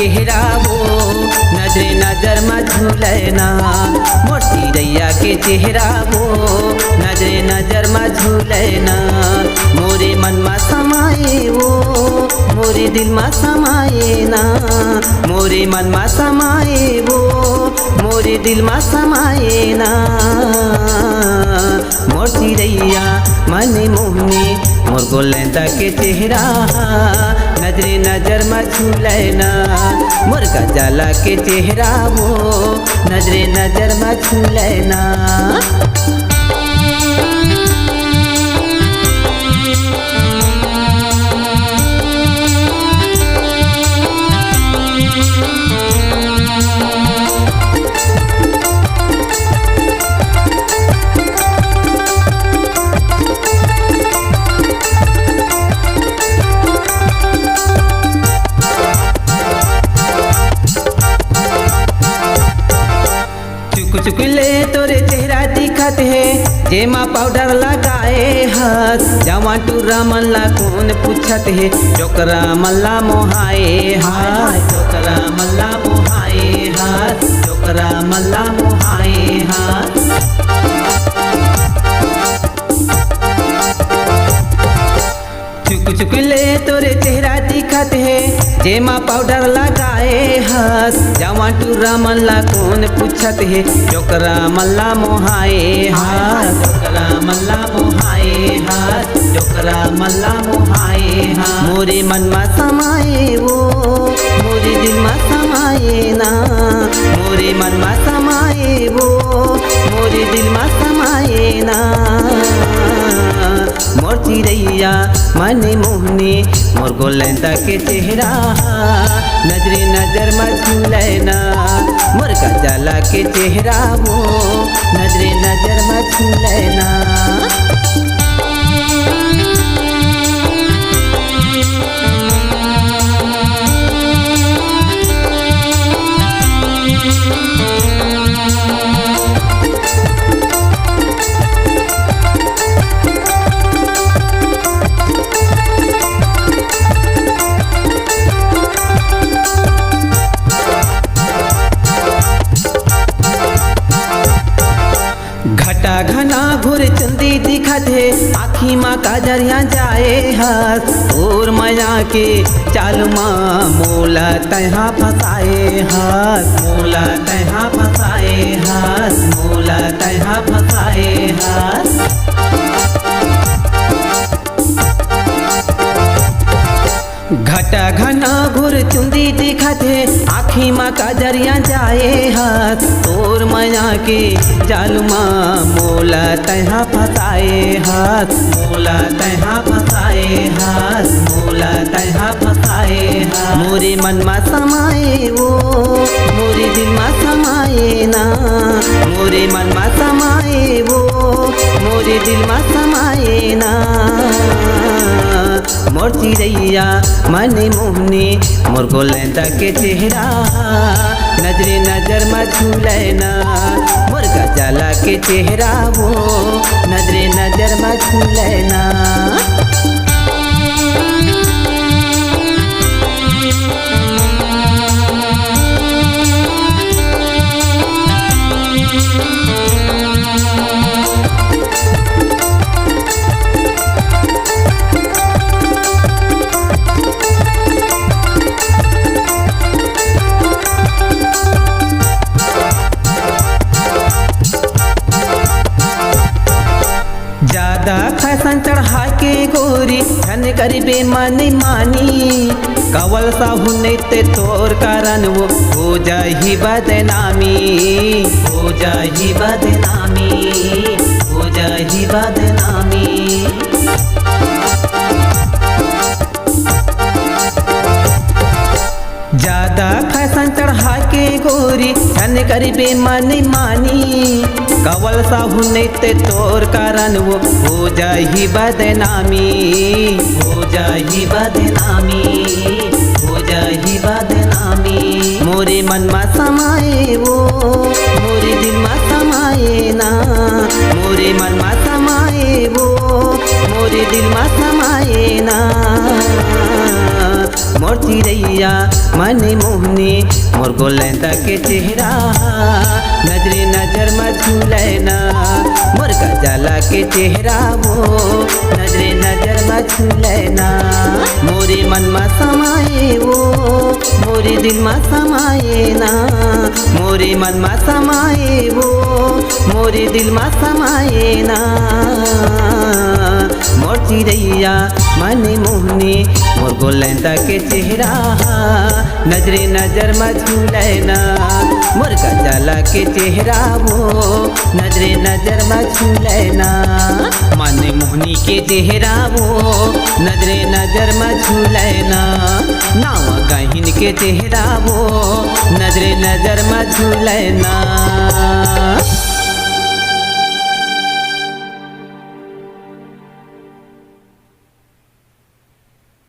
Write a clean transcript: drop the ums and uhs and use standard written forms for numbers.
चेहरा वो नजरे नजर में झूलना। मोर चिड़ैया के चेहरा वो नजरे नजर में झूलना। मोरे मन में समाये वो मोरे दिल में समाये ना। मोरे मन में समाये वो मोरे दिल में समाये ना। मोर चिड़ैया मने मोहनी मोर गोलैंदा के चेहरा नजरे नजर में झूलना। मोर गजाला के चेहरा वो नजरे नजर में झूलना। चुकले तोरे चेहरा दिखत है जेमा पाउडर लगाए हस। जवा टूरा मल्ला कौन पूछत है चोकरा मल्ला मोहाए हाथ। चोकरा मल्ला मोहाए हाथ। चोकरा मल्ला मोहाए हाथ। चुकले तोरे चेहरा दिखत है जेमा पाउडर लगाए हस। जवा टूरा मल्ला कौन पूछत है चोकरा मल्ला मोहाए हाथ। चोकरा मल्ला मोहाए हाथ। चोकरा मल्ला मोहाए हाथ। मोरे मन में समाये वो मोरे दिल में समाये ना। मोरे मन में समाये वो मोरे दिल में समाये ना। मोर चिड़ैया मने मोहनी मोर गोलैंदा के चेहरा नजरे नजर में झूलना। मोर गजाला के चेहरा वो नजरे नजर में झूलना। घटा घना घुर चंदी दिखत है आँखी माँ काजरिया जाए हस। और मया के चालू माँ मोला तहा फसाए हस। मोला तहा फसाए हस। मोला तहा फसाए हस। घटा घना घुर चुंदी दिखत है आँखी माँ काजरिया जाए हस। तोर मया के जालू माँ मोला तहा फसाए हस। मोला तहा फसाए हस। मोला तहा फसाए हस। मोरे मन में समाये वो मोरे दिल में समाये ना। मोरे मन में समाये वो मोरे दिल में समाये ना। मोर चिड़ैया मने मोहनी मोर गोलैंदा के चेहरा नजरे नजर में झूलना। मोर गजाला के चेहरा वो नजरे नजर में झूलना। ज्यादा फैशन चढ़ा के गोरी धन करीबे मानी मानी। कवल साहू नहीं ते तोर कारण वो हो जाही बदनामी। हो जाही बदनामी। हो जाही बदनामी। ज्यादा फैशन चढ़ा के गोरी धन करीबे मानी मानी। कवल साहू नहीं ते तोर कारण वो हो जाही बदनामी। हो जाही बदनामी। हो जाही बदनामी। मोरे मन में समाये वो मोरे दिल में समाये ना। मोरे मन में समाये वो मोरे दिल में समाये ना। मोर चिड़ैया मन मोहनी मोर गोलैंदा के चेहरा नजरे नजर में झूलना मोर गजाला के चेहरा वो नजरे नजर में झूलना मोरे मन में समाये वो मोरे दिल में समाये ना मोरे मन में समाये वो मोरे दिल में समाये ना मोर चिड़ैया मन मोहनी मोर गोलैंदा के चेहरा नजरे नजर में झूलना मोर गजाला के चेहरा वो नजरे नजर में झूलना मन मोहनी के चेहरा वो नजरे नजर में झूलना नावा गहिन के चेहरा वो नजरे नजर में झूलना।